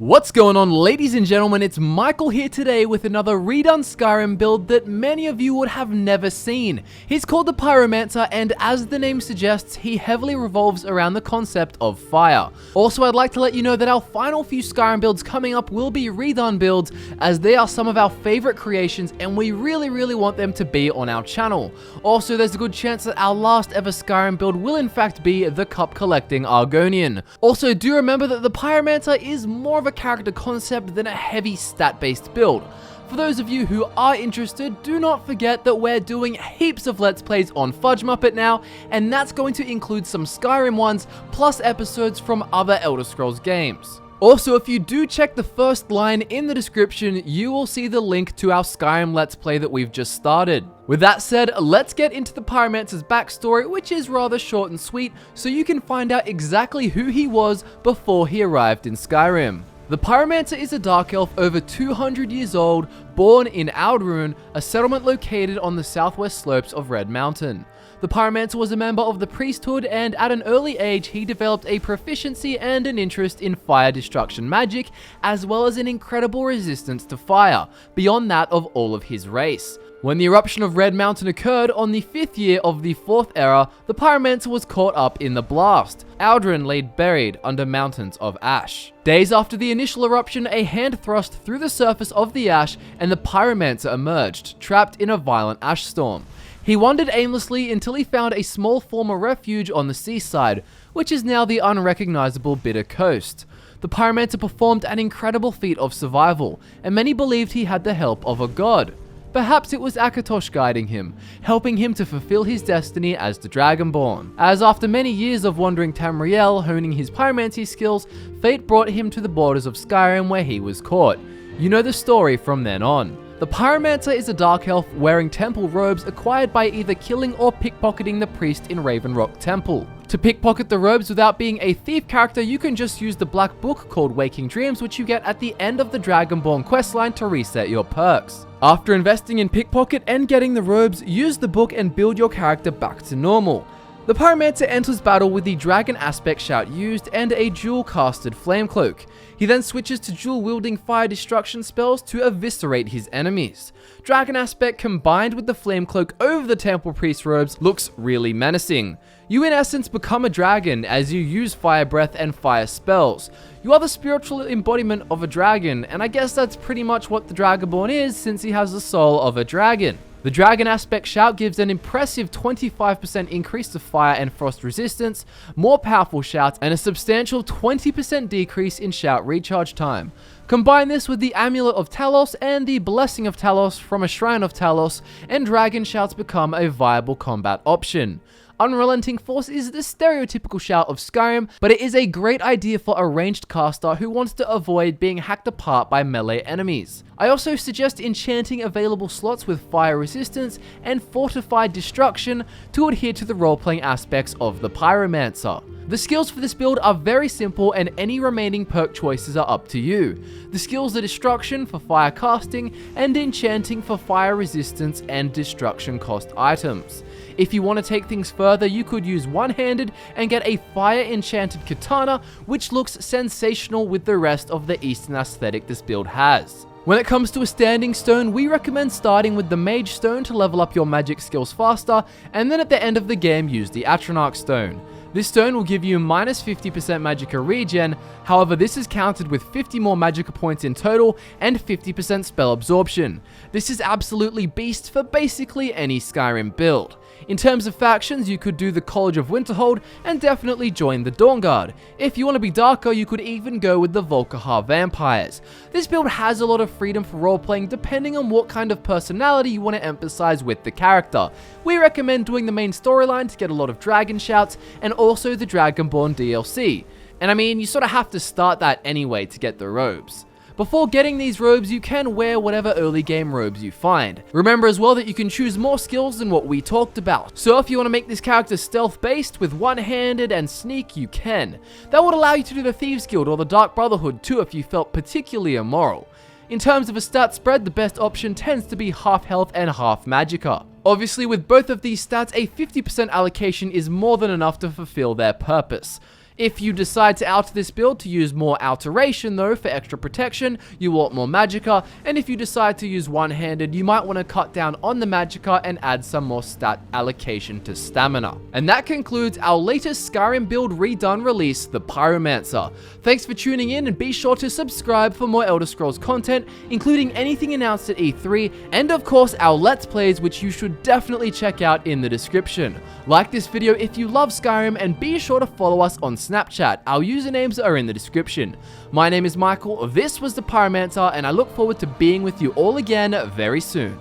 What's going on, ladies and gentlemen? It's Michael here today with another redone Skyrim build that many of you would have never seen. He's called the Pyromancer, and as the name suggests, he heavily revolves around the concept of fire. Also, I'd like to let you know that our final few Skyrim builds coming up will be redone builds, as they are some of our favorite creations and we really want them to be on our channel. Also, there's a good chance that our last ever Skyrim build will in fact be the cup collecting Argonian. Also, do remember that the Pyromancer is more of a character concept than a heavy stat-based build. For those of you who are interested, do not forget that we're doing heaps of Let's Plays on FudgeMuppet now, and that's going to include some Skyrim ones, plus episodes from other Elder Scrolls games. Also, if you do check the first line in the description, you will see the link to our Skyrim Let's Play that we've just started. With that said, let's get into the Pyromancer's backstory, which is rather short and sweet, so you can find out exactly who he was before he arrived in Skyrim. The Pyromancer is a dark elf over 200 years old, born in Aldrune, a settlement located on the southwest slopes of Red Mountain. The Pyromancer was a member of the priesthood, and at an early age he developed a proficiency and an interest in fire destruction magic, as well as an incredible resistance to fire, beyond that of all of his race. When the eruption of Red Mountain occurred on the 5th year of the 4th era, the Pyromancer was caught up in the blast. Aldrune lay buried under mountains of ash. Days after the initial eruption, a hand thrust through the surface of the ash and the Pyromancer emerged, trapped in a violent ash storm. He wandered aimlessly until he found a small former refuge on the seaside, which is now the unrecognizable Bitter Coast. The Pyromancer performed an incredible feat of survival, and many believed he had the help of a god. Perhaps it was Akatosh guiding him, helping him to fulfill his destiny as the Dragonborn. As after many years of wandering Tamriel, honing his pyromancy skills, fate brought him to the borders of Skyrim where he was caught. You know the story from then on. The Pyromancer is a dark elf wearing temple robes acquired by either killing or pickpocketing the priest in Raven Rock Temple. To pickpocket the robes without being a thief character, you can just use the black book called Waking Dreams, which you get at the end of the Dragonborn questline to reset your perks. After investing in pickpocket and getting the robes, use the book and build your character back to normal. The Pyromancer enters battle with the Dragon Aspect Shout used and a dual-casted Flame Cloak. He then switches to dual-wielding fire destruction spells to eviscerate his enemies. Dragon Aspect combined with the Flame Cloak over the Temple Priest robes looks really menacing. You in essence become a dragon as you use fire breath and fire spells. You are the spiritual embodiment of a dragon, and I guess that's pretty much what the Dragonborn is, since he has the soul of a dragon. The Dragon Aspect Shout gives an impressive 25% increase to fire and frost resistance, more powerful shouts, and a substantial 20% decrease in shout recharge time. Combine this with the Amulet of Talos and the Blessing of Talos from a Shrine of Talos, and dragon shouts become a viable combat option. Unrelenting Force is the stereotypical shout of Skyrim, but it is a great idea for a ranged caster who wants to avoid being hacked apart by melee enemies. I also suggest enchanting available slots with fire resistance and fortified destruction to adhere to the role-playing aspects of the Pyromancer. The skills for this build are very simple, and any remaining perk choices are up to you. The skills are Destruction for fire casting and Enchanting for fire resistance and destruction cost items. If you want to take things further, you could use one-handed and get a fire enchanted katana, which looks sensational with the rest of the Eastern aesthetic this build has. When it comes to a standing stone, we recommend starting with the Mage Stone to level up your magic skills faster, and then at the end of the game use the Atronach Stone. This stone will give you minus 50% magicka regen, however this is counted with 50 more magicka points in total and 50% spell absorption. This is absolutely beast for basically any Skyrim build. In terms of factions, you could do the College of Winterhold and definitely join the Dawnguard. If you want to be darker, you could even go with the Volkihar Vampires. This build has a lot of freedom for roleplaying depending on what kind of personality you want to emphasize with the character. We recommend doing the main storyline to get a lot of dragon shouts, and also the Dragonborn DLC. And I mean, you sort of have to start that anyway to get the robes. Before getting these robes, you can wear whatever early game robes you find. Remember as well that you can choose more skills than what we talked about. So if you want to make this character stealth based with one-handed and sneak, you can. That would allow you to do the Thieves Guild or the Dark Brotherhood too if you felt particularly immoral. In terms of a stat spread, the best option tends to be half health and half magicka. Obviously, with both of these stats, a 50% allocation is more than enough to fulfill their purpose. If you decide to alter this build to use more alteration though for extra protection, you want more magicka, and if you decide to use one-handed, you might want to cut down on the magicka and add some more stat allocation to stamina. And that concludes our latest Skyrim build redone release, the Pyromancer. Thanks for tuning in, and be sure to subscribe for more Elder Scrolls content, including anything announced at E3, and of course our Let's Plays, which you should definitely check out in the description. Like this video if you love Skyrim, and be sure to follow us on Snapchat. Our usernames are in the description. My name is Michael, this was the Pyromancer, and I look forward to being with you all again very soon.